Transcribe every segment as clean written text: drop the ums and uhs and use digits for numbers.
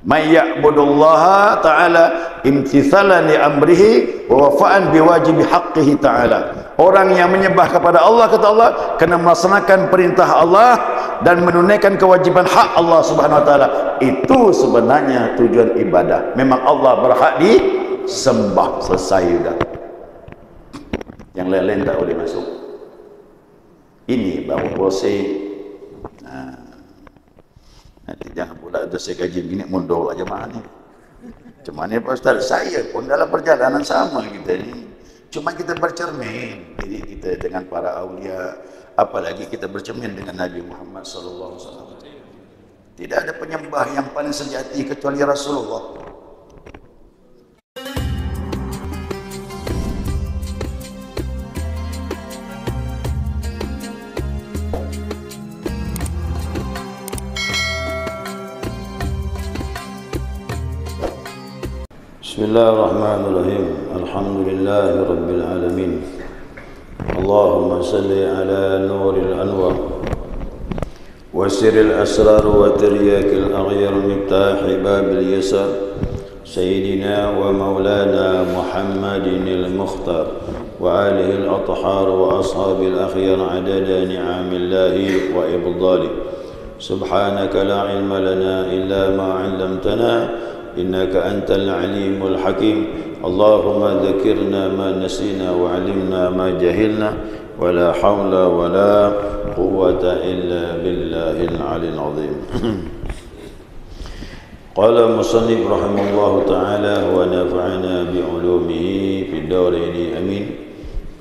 may ya'budullaha ta'ala imtithalan li amrihi wa wafa'an biwajibi haqqihi ta'ala. Orang yang menyembah kepada Allah, kata Allah, kena melaksanakan perintah Allah dan menunaikan kewajiban hak Allah Subhanahu wa taala. Itu sebenarnya tujuan ibadah. Memang Allah berhak disembah, selesai sudah. Yang lain-lain tak boleh masuk. Ini baru proses. Nanti jangan pula saya kaji begini mundur aja jemaah ni. Cuma ni Pak Ustaz, saya pun dalam perjalanan sama kita ni. Cuma kita bercermin diri kita dengan para awliya, apalagi kita bercermin dengan Nabi Muhammad sallallahu alaihi wasallam. Tidak ada penyembah yang paling sejati kecuali Rasulullah. Bismillahirrahmanirrahim. Alhamdulillahi rabbil alamin. Allahumma salli ala nuril anwar wa sirril asrar wa tiryakil aghyar miftahi babil yasar sayyidina wa maulana Muhammadin al-mukhtar wa alihi al-athhar wa ashabil akhyar adada ni'amillahi wa ibdali. Subhanaka la ilma lana illa ma 'allamtana innaka antal alimul hakim. Allahumma dzakirna ma nasina wa 'allimna ma jahilna wa la haula wa la quwwata illa billahil 'aliyyil 'azim. Qala musannif rahimahullahu ta'ala wa nafa'ana bi 'ulumihi fid darain amin.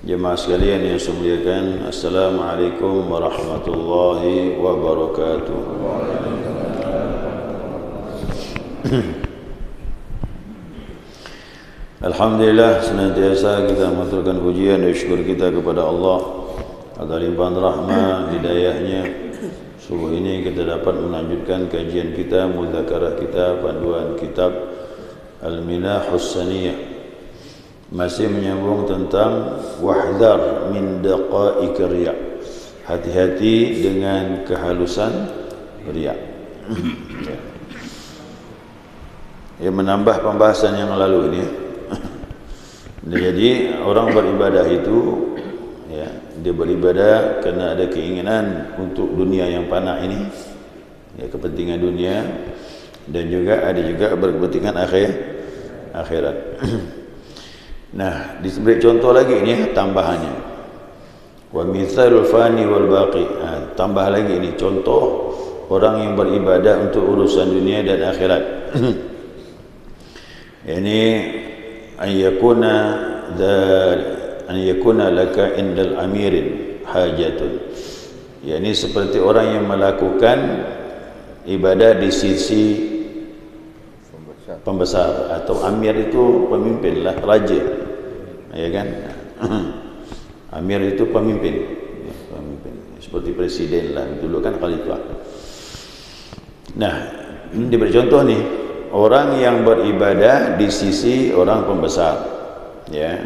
Jemaah sekalian yang saya muliakan, assalamualaikum warahmatullahi wabarakatuh. Alhamdulillah, senantiasa kita mengaturkan pujian dan syukur kita kepada Allah atas limpahan rahmat hidayahnya. Subuh ini kita dapat melanjutkan kajian kita, mudzakarah kita, panduan kitab Al-Minahus Saniyah. Masih menyambung tentang wahdar min daqa'iq riya. Hati-hati dengan kehalusan riya. Ya, menambah pembahasan yang lalu ini. Jadi orang beribadah itu, ya, dia beribadah kerana ada keinginan untuk dunia yang fana ini, ya, kepentingan dunia, dan juga ada juga berkepentingan akhirat. Nah, diberi contoh lagi ini tambahannya. Wa mithalul fani wal baqi. Tambah lagi ini contoh orang yang beribadah untuk urusan dunia dan akhirat. Ini an yakuna laka indal amirin hajatun. Ya, ini seperti orang yang melakukan ibadah di sisi pembesar atau amir itu pemimpin lah, raja, ya kan? Amir itu pemimpin, ya, pemimpin seperti presiden lah, dulu kan khalifah. Nah, ini diberi contoh nih, orang yang beribadah di sisi orang pembesar, ya,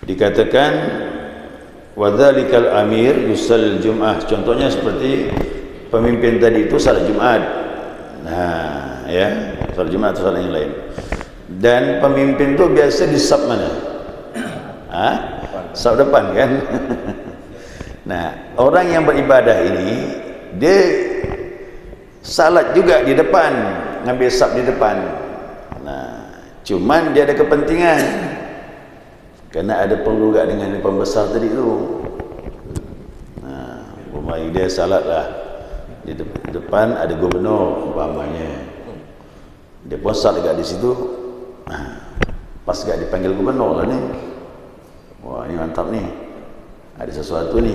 dikatakan wadzalikal amir yusall jum'ah. Contohnya seperti pemimpin tadi itu salat Jumat. Nah, ya, salat Jumat atau salat yang lain. Dan pemimpin itu biasa di saf mana? Saf depan kan? Nah, orang yang beribadah ini dia salat juga di depan, ngambil saf di depan. Nah, cuman dia ada kepentingan, kerana ada perlu juga dengan pembesar tadi tu. Nah, umpamanya dia salat lah di depan ada gubernur umpamanya, dia pun salat dekat di situ. Nah, pas gak dipanggil gubernur lah ni, wah ni mantap ni, ada sesuatu ni.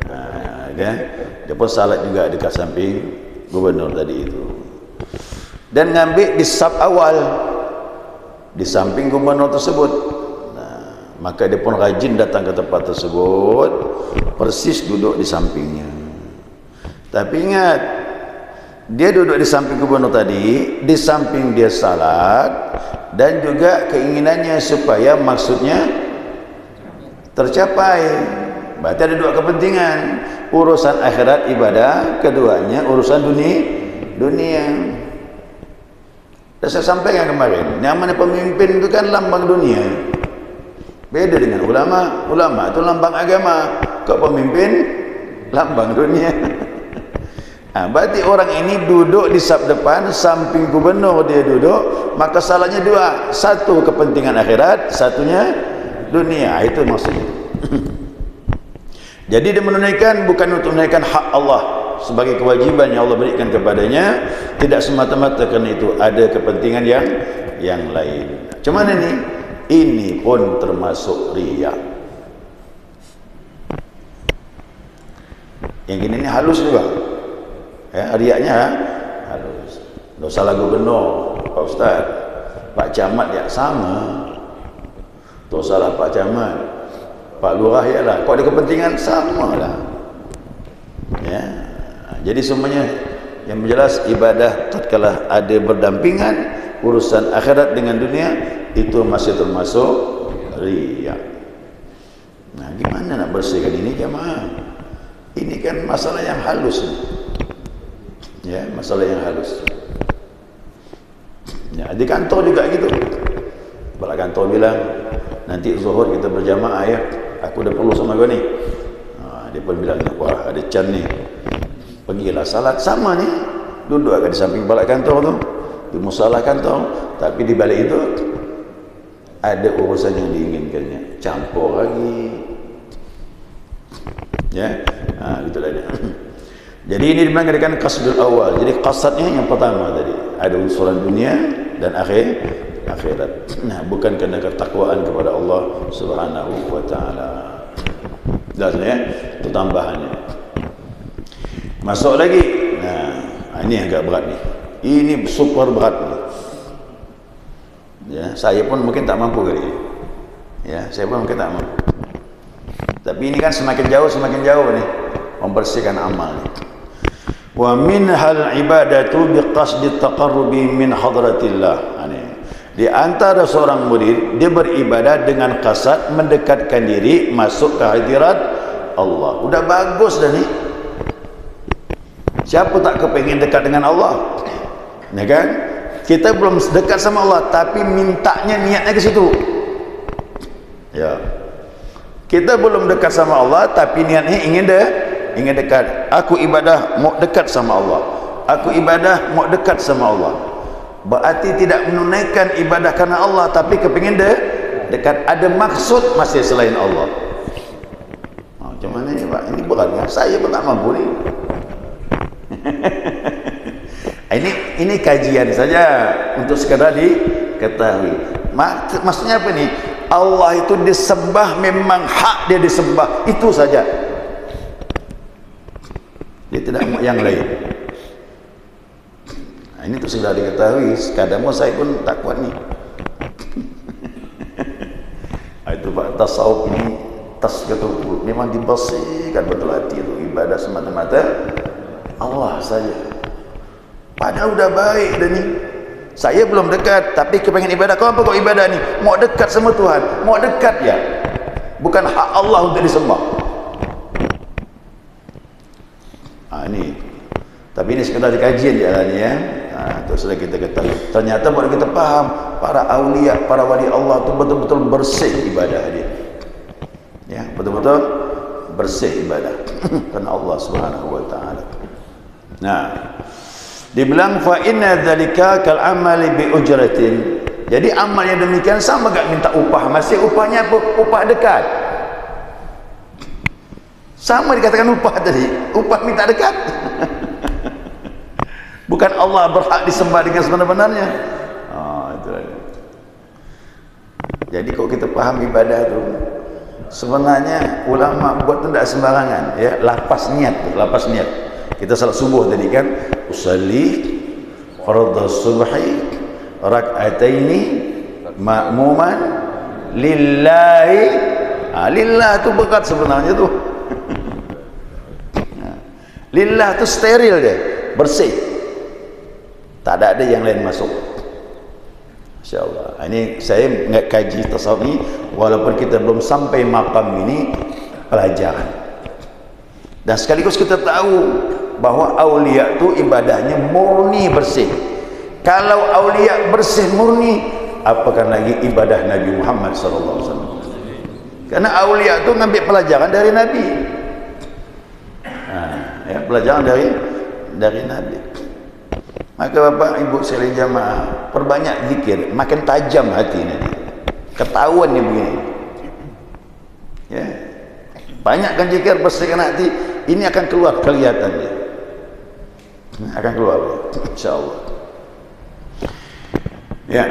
Nah, dia pun salat juga dekat samping gubernur tadi itu, dan ngambil di saf awal di samping gubernur tersebut. Nah, maka dia pun rajin datang ke tempat tersebut, persis duduk di sampingnya. Tapi ingat, dia duduk di samping gubernur tadi, di samping dia salat, dan juga keinginannya supaya maksudnya tercapai. Berarti ada dua kepentingan, urusan akhirat ibadah, keduanya urusan dunia. Dan saya sampaikan kemarin, namanya pemimpin itu kan lambang dunia. Beda dengan ulama. Ulama itu lambang agama. Kok pemimpin lambang dunia. Nah, berarti orang ini duduk di saf depan, samping gubernur dia duduk, maka salahnya dua. Satu kepentingan akhirat, satunya dunia. Itu maksudnya. Jadi dia menunaikan bukan untuk menunaikan hak Allah sebagai kewajiban yang Allah berikan kepadanya, tidak semata-mata kerana itu ada kepentingan yang lain. Cuman ini pun termasuk riya. Yang gini ini halus juga. Ya, riaknya halus. Tidak salah gubernur, Pak Ustaz, Pak Camat ya sama. Tak salah Pak Camat, Pak Lurah ya lah. Kok ada kepentingan sama lah. Ya. Jadi semuanya yang jelas ibadah tatkala ada berdampingan urusan akhirat dengan dunia itu masih termasuk riya. Nah, gimana nak bersihkan ini jemaah? Ini kan masalah yang halus. Ya, masalah yang halus. Ya, di kantor juga gitu. Kepala kantor bilang, nanti zuhur kita berjamaah ya. Aku dah perlu sama kau ni. Dia pun bilang, wah ada can ni. Pergilah salat sama ni. Duduk agak di samping kepala kantor tu. Di musalah kantor. Tapi di balik itu ada urusan yang diinginkannya. Campur lagi. Ya, itulah dia. Jadi ini dimengadakan qasdul awal. Jadi qasadnya yang pertama tadi ada unsuran dunia dan akhirat. Nah, bukan kerana ketakwaan kepada Allah Subhanahu wa taala. Jelas ya? Itu tambahannya. Masuk lagi. Nah, ini agak berat ni. Ini super berat ni. Ya, saya pun mungkin tak mampu kali. Ya, saya pun mungkin tak mampu. Tapi ini kan semakin jauh ni membersihkan amal ni. Wa minhal ibadatu biqasdi taqarrubi min hadratillah. Di antara seorang murid dia beribadah dengan qasad mendekatkan diri masuk ke hadirat Allah. Udah bagus dah ni. Siapa tak kepingin dekat dengan Allah? Ya kan? Kita belum dekat sama Allah tapi mintanya niatnya ke situ. Ya. Kita belum dekat sama Allah tapi niatnya ingin dekat. Aku ibadah mau dekat sama Allah. Aku ibadah mau dekat sama Allah. Berarti tidak menunaikan ibadah karena Allah tapi kepingin dekat. Ada maksud masih selain Allah. Macam mana ni Pak? Ini berat kan? Saya pun tak mampu ni. Ini kajian saja untuk sekadar diketahui. Maksudnya apa ni? Allah itu disembah, memang hak dia disembah, itu saja. Dia tidak mau yang lain. Nah, ini tu sudah diketahui. Kadang saya pun tak kuat ni. Itu Pak tasawuf ini tasgatul, memang dibersihkan betul hati itu. Ibadah semata-mata Allah saja. Padahal udah baik dah ni. Saya belum dekat tapi kepengen ibadah. Kau apa kau ibadah ni? Mau dekat sama Tuhan. Mau dekat ya. Bukan hak Allah untuk disembah. Ini. Tapi ini sekadar kajian je lah ni ya. Itu sudah kita ketahui. Ternyata baru kita faham para awliya, para wali Allah tu betul-betul bersih ibadah dia. Ya, betul-betul bersih ibadah karena Allah Subhanahu wa taala. Nah, dibilang fa inna dzalika kal amali bi ujratin. Jadi amal yang demikian sama gak minta upah, masih upahnya apa? Upah dekat. Sama dikatakan upah tadi, upah minta dekat. Bukan Allah berhak disembah dengan sebenar-benarnya. Itulah. Jadi kok kita faham ibadah tu sebenarnya ulama buat tu tidak sembarangan ya, lapas niat. Kita salat subuh tadi kan, usalli fardhu subhi rak'ataini ma'muman lillahi. Lillah tu berat sebenarnya tu. Lillah tu steril dia, bersih. Tak ada yang lain masuk. Insya-Allah. Ini saya kaji tasawuf ni walaupun kita belum sampai maqam ini, pelajaran. Dan sekaligus kita tahu bahawa aulia tu ibadahnya murni bersih. Kalau aulia bersih murni, apakah lagi ibadah Nabi Muhammad SAW? Karena aulia itu ngambil pelajaran dari Nabi. Ya, pelajaran dari Nabi. Maka bapak ibu sekalian jamaah, perbanyak zikir, makin tajam hati nanti. Ketahuan ni begini. Ya. Banyakkan zikir, bersihkan hati, ini akan keluar kelihatan dia. Akan keluar, insyaallah. Ya.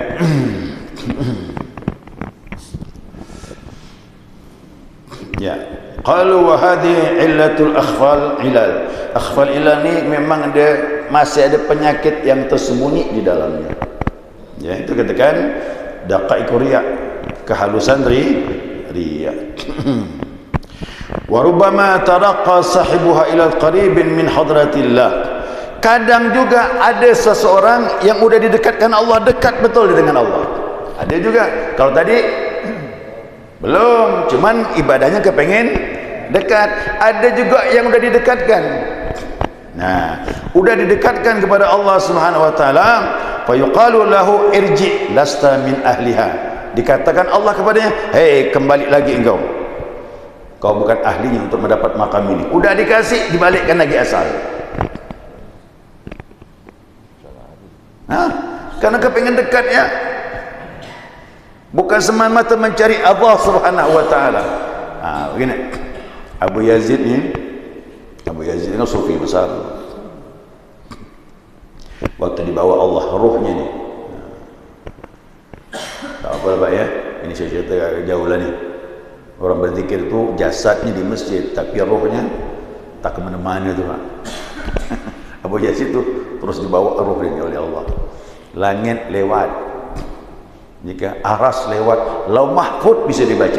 Ya. Qalu wa hadhihi illatul akhfal ilal. Akhfal ilal ni memang dia masih ada penyakit yang tersembunyi di dalamnya. Ya, itu katakan daqaiqur riya, kehalusan riya. Wa rubbama taraqqa sahibuha ila qaribin min hadratillah. Kadang juga ada seseorang yang sudah didekatkan Allah, dekat betul dengan Allah. Ada juga. Kalau tadi belum, cuman ibadahnya kepengen dekat. Ada juga yang sudah didekatkan. Nah, sudah didekatkan kepada Allah Subhanahu wa taala, fa yuqalu lahu irji lasta min ahliha. Dikatakan Allah kepadanya, "Hei, kembali lagi engkau. Kau bukan ahlinya untuk mendapat makam ini." Sudah dikasih, dibalikkan lagi asal. Karena kepengen dekat ya, bukan semata-mata mencari Allah Subhanahu wa taala. Begini, Abu Yazid ni sufi besar. Waktu dibawa Allah ruhnya ni, tak apa lah Pak ya, ini saya cerita jauh lah ni. Orang berzikir tu jasadnya di masjid, tapi ruhnya tak ke mana-mana tu Pak. Abu Yazid tu terus dibawa ruhnya oleh Allah. Langit lewat, jika aras lewat, Lauh Mahfuz bisa dibaca.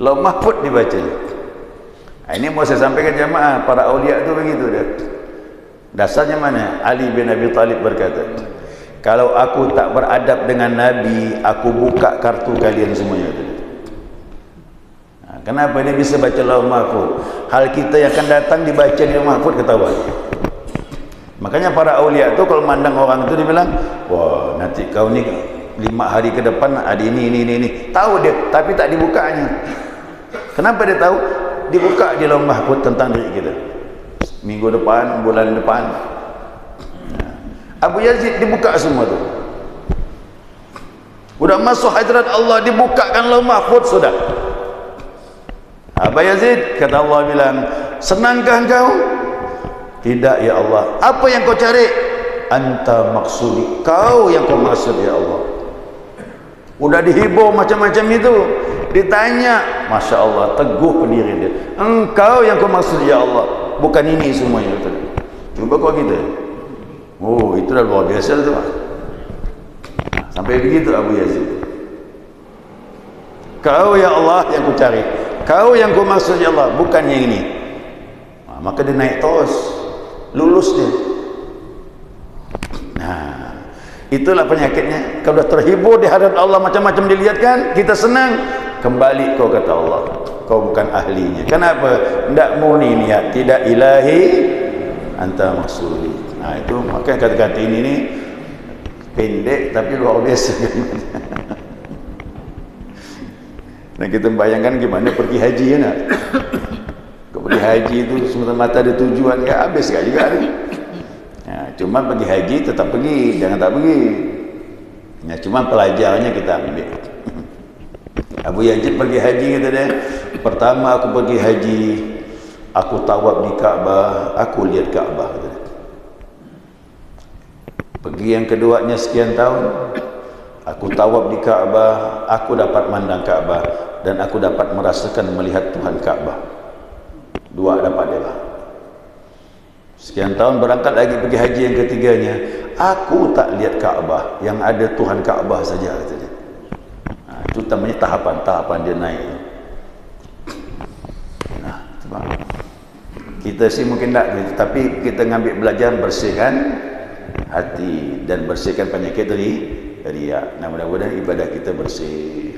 Lauh Mahfuz dibaca. Ini mau saya sampaikan jamaah, para aulia tu begitu dia. Dasarnya mana? Ali bin Abi Talib berkata, kalau aku tak beradab dengan Nabi, aku buka kartu kalian semuanya. Kenapa dia bisa baca Lauh Mahfuz? Hal kita yang akan datang dibaca di Lauh Mahfuz ketahuan. Makanya para aulia tu kalau mandang orang tu dia bilang, wah nanti kau ni 5 hari ke depan ada ini. Tahu dia, tapi tak dibukanya. Kenapa dia tahu? Dibuka di Lauh Mahfuz tentang diri kita. Minggu depan, bulan depan. Abu Yazid dibuka semua tu. Udah masuk hadrat Allah, dibukakan Lauh Mahfuz sudah. Abu Yazid, kata Allah bilang, senangkah engkau? Tidak ya Allah. Apa yang kau cari? Anta maksudi, kau yang kau maksud ya Allah. Udah dihibur macam-macam itu, ditanya, Masya Allah, teguh pendiri dia. Engkau yang kau maksud ya Allah, bukan ini semuanya. Cuba kau gitu. Oh, itu dah luar biasa tu. Sampai begitu Abu Yazid. Kau ya Allah yang ku cari, kau yang ku maksud ya Allah, bukan yang ini. Maka dia naik terus, lulus dia. Nah, itulah penyakitnya. Kalau dah terhibur di hadapan Allah, macam-macam dilihatkan, kita senang, kembali kau kata Allah, kau bukan ahlinya. Kenapa? Tidak murni niat, tidak ilahi, anta maksudi. Nah itu, maka kata-kata ini ni pendek tapi luar biasa. Dan kita bayangkan gimana pergi haji ya nak? Kau pergi haji itu semata-mata ada tujuan, ya habis kan juga ni. Ya, cuma pergi haji tetap pergi, jangan tak pergi. Ya, cuma pelajarannya kita ambil. Abu Yazid pergi haji kata dia, pertama aku pergi haji, aku tawaf di Kaabah, aku lihat Kaabah kata dia. Pergi yang keduanya sekian tahun, aku tawaf di Kaabah, aku dapat mandang Kaabah dan aku dapat merasakan melihat Tuhan Kaabah. Dua dapat dia lah. Sekian tahun berangkat lagi pergi haji yang ketiganya, aku tak lihat Kaabah, yang ada Tuhan Kaabah saja kata dia. Itu namanya tahapan dia naik. Nah, kita sih mungkin tak, tapi kita ngambil belajar bersihkan hati dan bersihkan penyakit dari riya. Nah, mudah-mudahan ibadah kita bersih.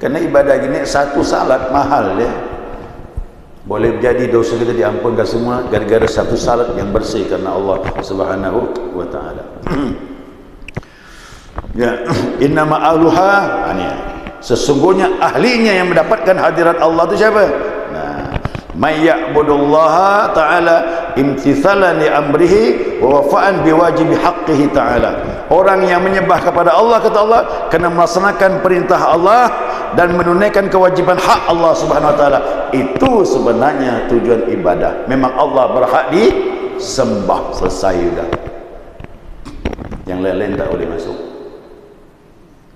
Karena ibadah gini satu salat mahal dia. Boleh jadi dosa kita diampunkan semua gara-gara satu salat yang bersih karena Allah Subhanahu wa taala. Ya, innama ahluha, sesungguhnya ahlinya yang mendapatkan hadirat Allah itu siapa? Nah, may ya'budullaha ta'ala imtithalan li amrihi wa wafa'an biwajibi haqqihi ta'ala. Orang yang menyembah kepada Allah, kata Allah, kena melaksanakan perintah Allah dan menunaikan kewajiban hak Allah Subhanahu wa taala. Itu sebenarnya tujuan ibadah. Memang Allah berhak disembah, selesai sudah. Yang lain-lain tak boleh masuk.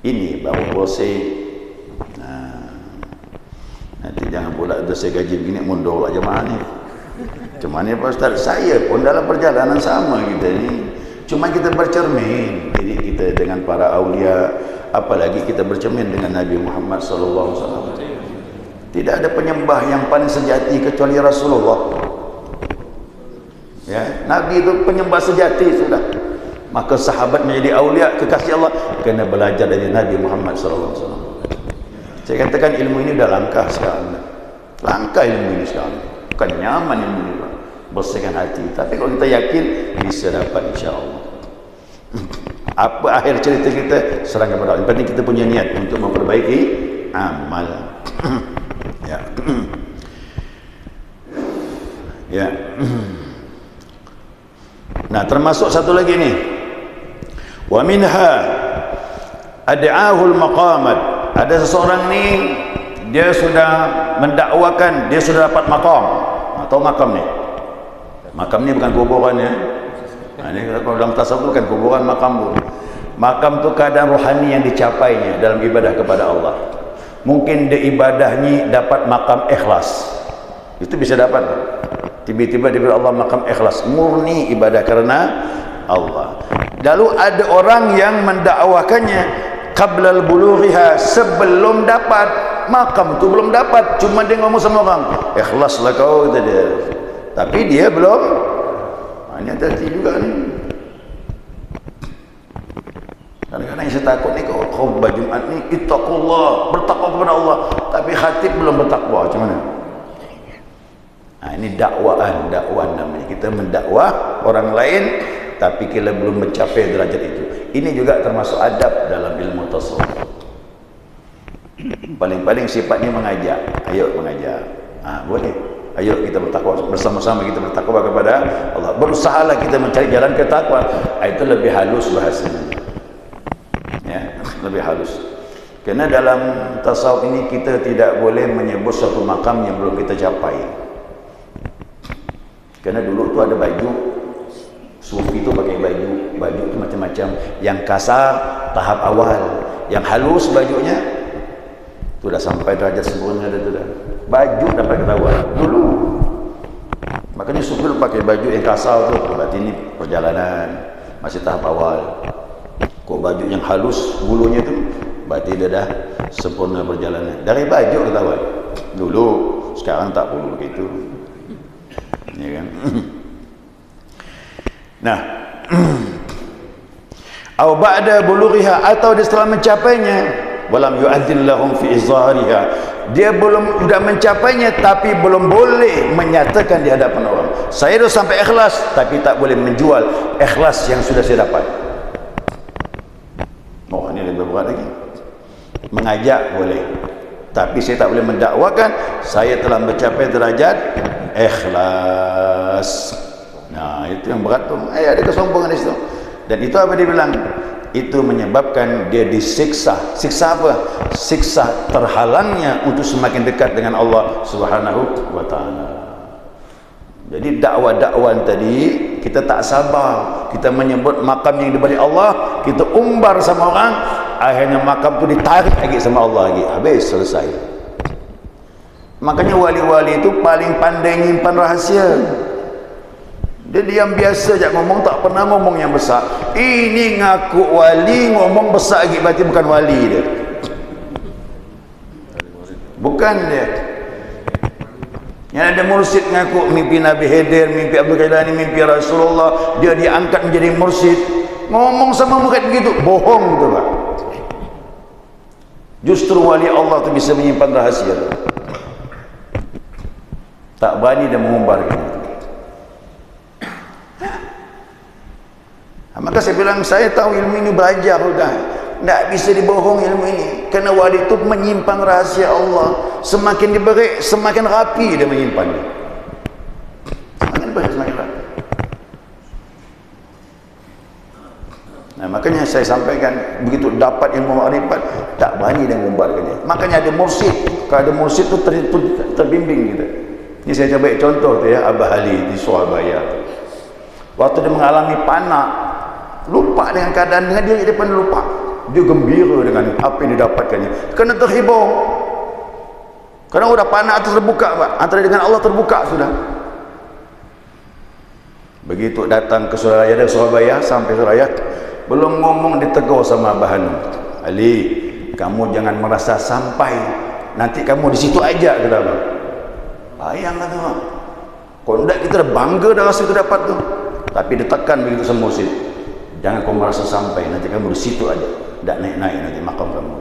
Ini baru proses. Nanti jangan pula dosa gaji begini mundur lah jemaah ni. Cuma ni Pak Ustaz, saya pun dalam perjalanan sama kita ni. Cuma kita bercermin diri kita dengan para awliya, apalagi kita bercermin dengan Nabi Muhammad sallallahu alaihi wasallam. Tidak ada penyembah yang paling sejati kecuali Rasulullah. Ya, Nabi itu penyembah sejati sudah. Maka sahabat menjadi awliya kekasih Allah kena belajar dari Nabi Muhammad sallallahu alaihi wasallam. Saya katakan ilmu ini dah langkah sekarang. Langkah ilmu ini sekarang. Bukan nyaman ilmu ini, Pak. Bersihkan hati. Tapi kalau kita yakin, bisa dapat insya-Allah. Apa akhir cerita kita serahkan kepada Allah. Yang penting kita punya niat untuk memperbaiki amal. Ya. Ya. Nah, termasuk satu lagi ni. Wa minha ad'ahul maqamat. Ada seseorang ni dia sudah mendakwakan dia sudah dapat makam. Atau makam ni. Makam ni bukan kuburan ya. Ini kalau dalam tasawuf bukan kuburan, makam tu. Makam tu keadaan rohani yang dicapainya dalam ibadah kepada Allah. Mungkin dia ibadahnya dapat makam ikhlas. Itu bisa dapat. Tiba-tiba diberi Allah makam ikhlas, murni ibadah karena Allah. Lalu ada orang yang mendakwakannya qablal bulughiha, sebelum dapat makam tu, belum dapat, cuma dia ngomong sama orang, ikhlaslah kau, kata dia. Tapi dia belum. Ini hati-hati juga ni. Kadang-kadang yang saya takut ni, kau khutbah Jumaat ni ittaqullah, bertakwa kepada Allah, tapi hati belum bertakwa, macam mana? Ini dakwaan namanya. Kita mendakwah orang lain tapi kita belum mencapai derajat itu. Ini juga termasuk adab dalam ilmu tasawuf. Paling-paling sifatnya mengajak. Ayo mengajak. Boleh. Ayo kita bertakwa bersama-sama, kita bertakwa kepada Allah. Berusahalah kita mencari jalan ke takwa. Itu lebih halus bahasanya. Ya, lebih halus. Karena dalam tasawuf ini kita tidak boleh menyebut suatu makam yang belum kita capai. Karena dulu tu ada baju, sufi tu pakai baju tu macam-macam. Yang kasar tahap awal, yang halus bajunya tu dah sampai derajat sempurna dah tu dah. Baju dapat ketahuan dulu. Makanya sufi tu pakai baju yang kasar tu, berarti ini perjalanan masih tahap awal. Kok baju yang halus bulunya tu, berarti dia dah sempurna perjalanan. Dari baju ketahuan dulu, sekarang tak perlu begitu. Ya kan? Nah, atau ba'da bulughiha, atau dia setelah mencapainya, walam yu'adzin lahum fi izhariha, dia belum sudah mencapainya tapi belum boleh menyatakan di hadapan orang. Saya dah sampai ikhlas tapi tak boleh menjual ikhlas yang sudah saya dapat. Oh, ini lebih berat lagi. Mengajak boleh, tapi saya tak boleh mendakwakan saya telah mencapai derajat ikhlas. Nah, itu yang berat tu. Ada kesombongan di situ. Dan itu apa dia bilang? Itu menyebabkan dia disiksa. Siksa apa? Siksa terhalangnya untuk semakin dekat dengan Allah Subhanahu wa taala. Jadi dakwah-dakwaan tadi kita tak sabar. Kita menyebut makam yang diberi Allah, kita umbar sama orang, akhirnya makam tu ditarik lagi sama Allah lagi. Habis, selesai. Makanya wali-wali itu paling pandai nyimpan rahasia. Dia diam biasa je ngomong, tak pernah ngomong yang besar. Ini ngaku wali, ngomong besar lagi, berarti bukan wali dia. Bukan dia. Yang ada mursyid ngaku mimpi Nabi Khidir, mimpi Abdul Qailani, mimpi Rasulullah, dia diangkat menjadi mursyid. Ngomong sama murid begitu, bohong tu Pak. Justru wali Allah tu bisa menyimpan rahasia tu. Tak berani dia mengumbarkan. Maka saya bilang, saya tahu ilmu ini belajar sudah. Tak bisa dibohong ilmu ini. Kerana wali itu menyimpan rahasia Allah. Semakin diberi, semakin rapi dia menyimpannya. Semakin diberi, semakin rapi. Nah, makanya saya sampaikan, begitu dapat ilmu ma'rifat, tak berani dia mengumbarkannya. Makanya ada mursyid. Kalau ada mursyid itu terbimbing kita. Ini saya coba contoh tu ya, Abah Ali di Surabaya. Waktu dia mengalami panak, lupa dengan keadaan dengan diri dia pun lupa. Dia gembira dengan apa yang didapatkannya. Kena terhibur. Kerana sudah panak terbuka, Pak. Antara dengan Allah terbuka sudah. Begitu datang ke Surabaya, dari Surabaya sampai Surabaya, belum ngomong ditegur sama Abah Ali, kamu jangan merasa sampai, nanti kamu di situ aja, kata Abah. Ayang kata Abah. Kalau tidak kita dah bangga dah rasa kita dapat tu. Tapi ditekan begitu sama mursyid. Jangan kau merasa sampai, nanti kamu di situ aja. Tak naik-naik nanti makam kamu.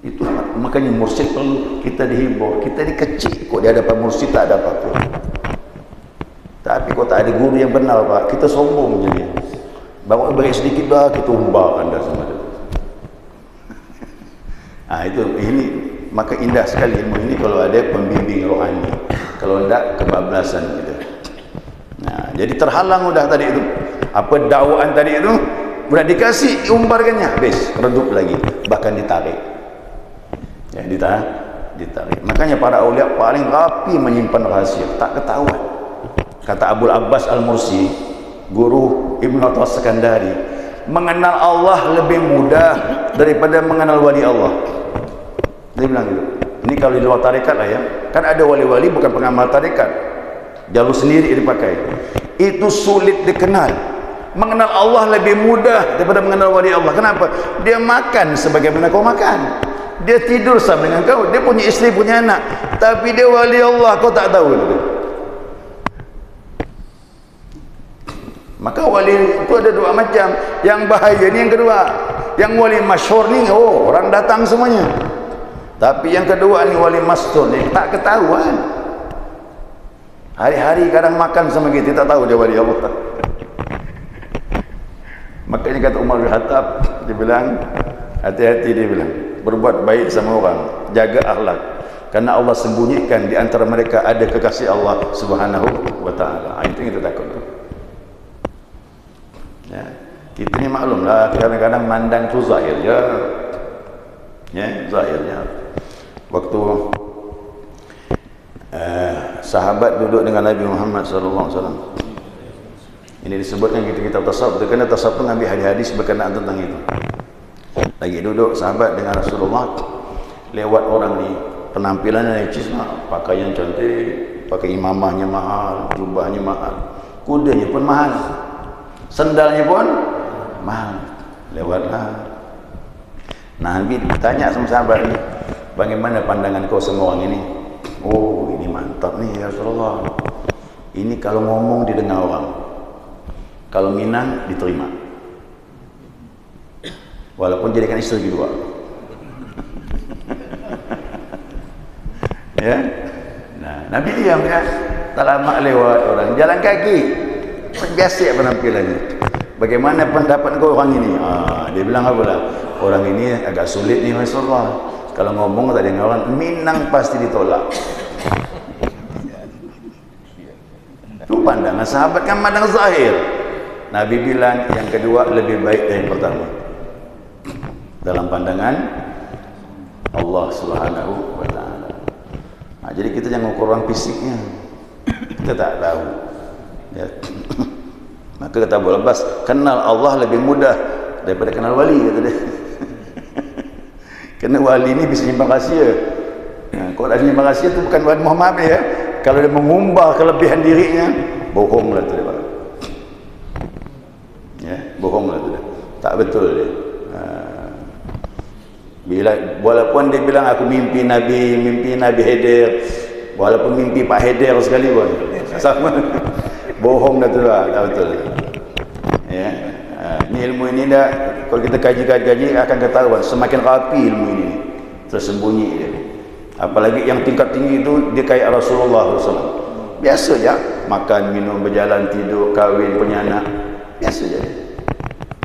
Itu makanya mursyid perlu kita dihibur. Kita ni kecil kok di hadapan mursyid tak ada apa-apa. Tapi kalau tak ada guru yang benar, Pak, kita sombong jadi. Bawa beri sedikit dah, kita umbarkan dah semua tu. Itu ini maka indah sekali ilmu ini kalau ada pembimbing rohani. Kalau tidak, kebablasan kita. Nah, jadi terhalang udah tadi itu. Apa dakwaan tadi itu sudah dikasih, diumbarkannya, habis, redup lagi, bahkan ditarik. Ya, ditarik. Makanya para aulia paling rapi menyimpan rahasia, tak ketahuan. Kata Abul Abbas Al-Mursi, guru Ibn Atas Sekandari, mengenal Allah lebih mudah daripada mengenal wali Allah. Dia bilang gitu. Ini kalau di luar tarekat lah ya. Kan ada wali-wali bukan pengamal tarekat, jalur sendiri dipakai. Itu sulit dikenal. Mengenal Allah lebih mudah daripada mengenal wali Allah. Kenapa? Dia makan sebagaimana kau makan. Dia tidur sama dengan kau. Dia punya isteri, punya anak. Tapi dia wali Allah, kau tak tahu. Maka wali itu ada dua macam. Yang bahaya ni yang kedua. Yang wali masyhur ni, orang datang semuanya. Tapi yang kedua ni wali mastur ni, tak ketahuan. Hari-hari kadang makan sama kita, tak tahu dia wali Allah. Makanya kata Umar bin Khattab, dia bilang, hati-hati, dia bilang, berbuat baik sama orang, jaga akhlak, karena Allah sembunyikan di antara mereka ada kekasih Allah Subhanahu wa taala. Itu yang kita takut. Ya, kita ni maklumlah kadang-kadang mandang tu zahir je. Ya, zahirnya. Waktu sahabat duduk dengan Nabi Muhammad sallallahu alaihi wasallam. Ini disebutkan kitab tasawuf, kerana tasawuf itu mengambil hadis-hadis berkenaan tentang itu. Lagi duduk sahabat dengan Rasulullah, lewat orang ni, penampilannya necis, pakaian cantik, pakai imamahnya mahal, jubahnya mahal, kudanya pun mahal, sendalnya pun mahal. Lewatlah. Nabi tanya sama sahabat ni, bagaimana pandangan kau sama orang ini? Oh, ini mantap nih ya Rasulullah. Ini kalau ngomong didengar orang, kalau minang diterima, walaupun jadikan istri kedua. Ya, nah Nabi diam ya, tak lama lewat orang jalan kaki, biasa penampilannya. Bagaimana pendapat kau orang ini? Dia bilang apa lah? Orang ini agak sulit nih Rasulullah. Kalau ngomong tak dengar orang, minang pasti ditolak. Itu pandangan sahabat kan pandang zahir. Nabi bilang yang kedua lebih baik dari yang pertama dalam pandangan Allah Subhanahu wa taala. Jadi kita jangan ukur orang fisiknya, kita tak tahu ya. Maka kata Abu Abbas, kenal Allah lebih mudah daripada kenal wali, kata dia. Kerana wali ni bisa nyimpan rahsia. Kalau dah nyimpan rahsia tu bukan wali Muhammad ya. Kalau dia mengumbar kelebihan dirinya, bohonglah tu dia. Ya, bohonglah tu dia. Tak betul dia. Walaupun dia bilang aku mimpi Nabi Haider, walaupun mimpi Pak Haider sekali pun sama. Bohong dah tu lah, tak betul. Ya. Ini ilmu ini dah, kalau kita kaji akan ketahuan semakin rapi ilmu ini, tersembunyi dia. Apalagi yang tingkat tinggi itu dia kayak Rasulullah SAW. Biasa je, makan, minum, berjalan, tidur, kahwin, punya anak, biasa je.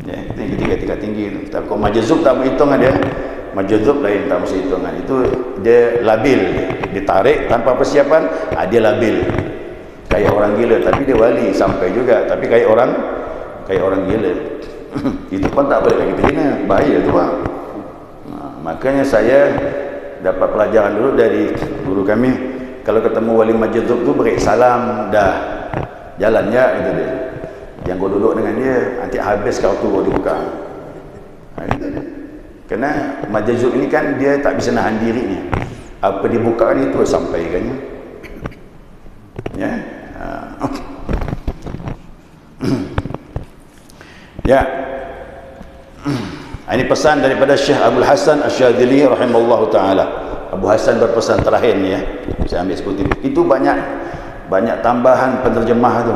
Ya, ini tingkat tinggi itu. Tapi kalau majzub tak berhitungan dia. Majzub lain, tak mesti hitungan. Itu dia labil, ditarik tanpa persiapan, dia labil. Kayak orang gila, tapi dia wali sampai juga. Tapi kayak orang gila. Itu pun tak boleh kayak gitu gini, bahaya tu bang. Makanya saya dapat pelajaran dulu dari guru kami, kalau ketemu wali majzub tu beri salam, dah jalannya itu dia. Yang kau duduk dengan dia, nanti habis kau tu kau dibuka. Itu dia. Kerana majzub ini kan dia tak bisa nahan dirinya. Apa dibukakan itu sampaikannya. Ya. Ya. Ini pesan daripada Syekh Abdul Hasan Asy-Syadzili rahimallahu taala. Abu Hasan berpesan terakhir ni ya. Saya ambil sekutip. Itu banyak tambahan penterjemah tu.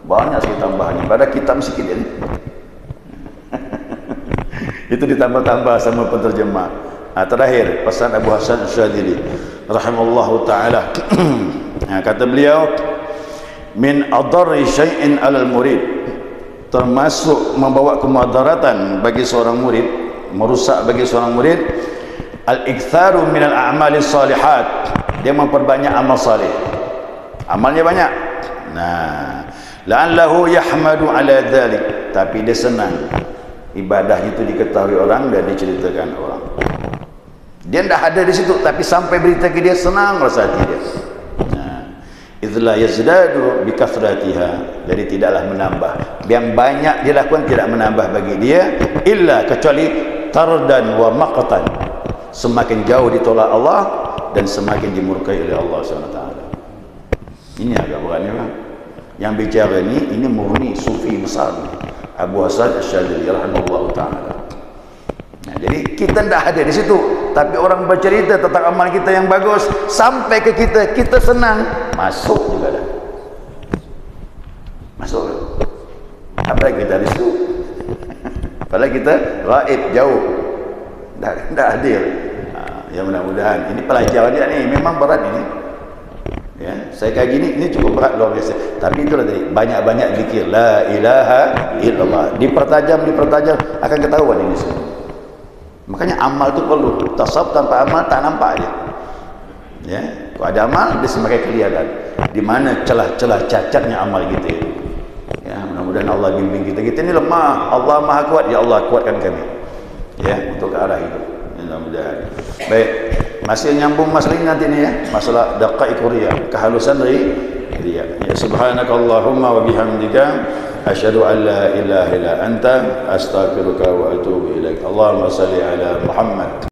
Banyak sekali tambahannya pada kitab sikit ni. Itu ditambah-tambah sama penterjemah. Terakhir pesan Abu Hasan Asy-Syadzili rahimallahu taala. Kata beliau, min adarri syai'in 'alal murid, termasuk membawa kemudaratan bagi seorang murid, merusak bagi seorang murid, al-iktharu minal a'mali salihat, dia memperbanyak amal salih, amalnya banyak. Nah, la'allahu yahmadu ala dhalik, tapi dia senang ibadahnya itu diketahui orang dan diceritakan orang. Dia tidak ada di situ, tapi sampai berita ke dia, senang rasa hati dia. Idza yazdadu bi kathratiha, jadi tidaklah menambah. Yang banyak dia lakukan tidak menambah bagi dia, illa kecuali tardan wa maqtan, semakin jauh ditolak Allah dan semakin dimurkai oleh Allah SWT. Ini agak berat ni bang. Yang bicara ini murni sufi besar, Abu Hasan Asy-Syadzili rahimahullah taala. Nah, jadi kita tidak ada di situ, tapi orang bercerita tentang amal kita yang bagus sampai ke kita senang, masuk juga dah. Masuk. Apalagi kita di situ. Padahal kita raib jauh. Tak hadir. Ya mudah-mudahan ini pelajaran dia ni memang berat ini. Ya, saya kayak gini ini cukup berat luar biasa. Tapi itulah tadi, banyak-banyak zikir la ilaha illallah. Dipertajam akan ketahuan ini semua. Makanya amal tu perlu. Tasawuf tanpa amal tak nampak dia. Ya, kalau ada amal dia semakin kelihatan di mana celah-celah cacatnya amal kita itu. Ya, mudah-mudahan Allah bimbing kita. Kita ni lemah, Allah Maha kuat, ya Allah kuatkan kami. Ya, untuk ke arah itu. Mudah-mudahan. Baik, masih nyambung masalah ini nanti ni ya, masalah daqaiq riya, kehalusan riya. Ya subhanakallahumma wa bihamdika asyhadu an la ilaha illa anta astaghfiruka wa atubu ilaik. Allahumma shalli ala Muhammad.